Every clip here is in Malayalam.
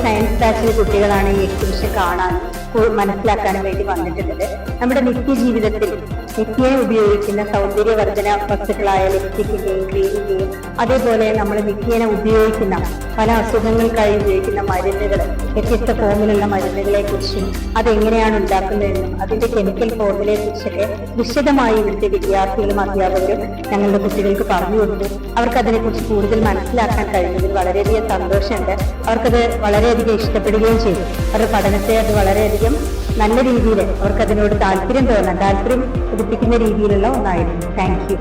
സയൻസ് ബാച്ചിലെ കുട്ടികളാണ് ഈ എക്സിബിഷൻ കാണാൻ മനസ്സിലാക്കാനും വേണ്ടി വന്നിട്ടുള്ളത്. നമ്മുടെ നിത്യജീവിതത്തിൽ നിത്യേന ഉപയോഗിക്കുന്ന സൗന്ദര്യവർദ്ധന വസ്തുക്കളായ ലിപ്സ്റ്റിക്കിന്റെയും ക്രീമിന്റെയും അതേപോലെ നമ്മൾ നിത്യേന ഉപയോഗിക്കുന്ന പല അസുഖങ്ങൾക്കായി ഉപയോഗിക്കുന്ന മരുന്നുകൾ, വ്യത്യസ്ത ഫോമിലുള്ള മരുന്നുകളെ കുറിച്ചും അതെങ്ങനെയാണ് ഉണ്ടാക്കുന്നതെന്നും അതിന്റെ കെമിക്കൽ ഫോർമുലയെ കുറിച്ചൊക്കെ വിശദമായി ഇവിടുത്തെ വിദ്യാർത്ഥികളും അധ്യാപകരും ഞങ്ങളുടെ കുട്ടികൾക്ക് പറഞ്ഞു കൊടുത്തു. അവർക്ക് അതിനെക്കുറിച്ച് കൂടുതൽ മനസ്സിലാക്കാൻ കഴിഞ്ഞതിൽ വളരെയധികം സന്തോഷമുണ്ട്. അവർക്കത് വളരെയധികം ഇഷ്ടപ്പെടുകയും ചെയ്തു. അവരുടെ പഠനത്തെ അത് വളരെയധികം നല്ല രീതിയിൽ അവർക്കതിനോട് താല്പര്യം ഉദിപ്പിക്കുന്ന രീതിയിലുള്ള ഒന്നായിരുന്നു. Thank you.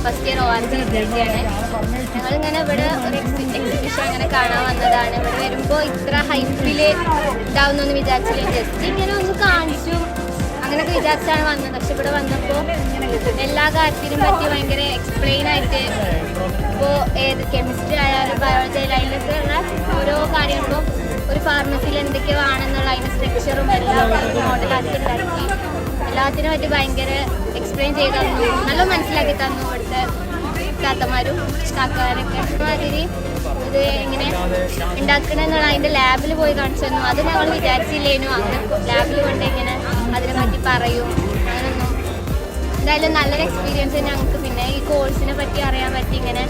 First year ORG വിദ്യാർത്ഥിയാണ്. ഞങ്ങളിങ്ങനെ ഇവിടെ ഒരു എക്സിബിഷൻ അങ്ങനെ കാണാൻ വന്നതാണ്. ഇവിടെ വരുമ്പോൾ ഇത്ര ഹൈപ്പിൽ ഇതാവുന്നൊന്നും വിചാരിച്ചില്ല. ജസ്റ്റ് ഇങ്ങനെ ഒന്ന് കാണിച്ചു അങ്ങനെയൊക്കെ വിചാരിച്ചാണ് വന്നത്. പക്ഷെ ഇവിടെ വന്നപ്പോൾ എല്ലാ കാര്യത്തിനും പറ്റി ഭയങ്കര എക്സ്പ്ലെയിൻ ആയിട്ട്, ഇപ്പോൾ ഏത് കെമിസ്ട്രി ആയാലും ബയോളജി ആയാലും അതിലൊക്കെ ഉള്ള ഓരോ കാര്യങ്ങളും ഒരു ഫാർമസിയിൽ എന്തൊക്കെയോ ആണെന്നുള്ള അതിൻ്റെ സ്ട്രക്ചറും എല്ലാം മോഡലാക്കി ഉണ്ടാക്കി എല്ലാത്തിനും പറ്റി ഭയങ്കര എക്സ്പ്ലെയിൻ ചെയ്ത് തന്നു. നല്ല മനസ്സിലാക്കി തന്നു ഇവിടുത്തെ താത്തമാരും കാക്കാരൊക്കെ. മാതിരി ഇത് എങ്ങനെ ഉണ്ടാക്കണമെന്നുള്ള അതിൻ്റെ ലാബിൽ പോയി കാണിച്ചു തന്നു. അത് ഞങ്ങൾ വിചാരിച്ചില്ലേനു. അങ്ങനെ ലാബിൽ കൊണ്ട് ഇങ്ങനെ അതിനെ പറ്റി പറയും. അങ്ങനൊന്നും എന്തായാലും നല്ലൊരു എക്സ്പീരിയൻസ് ഞങ്ങൾക്ക്. പിന്നെ ഈ കോഴ്സിനെ പറ്റി അറിയാൻ പറ്റി. ഇങ്ങനെ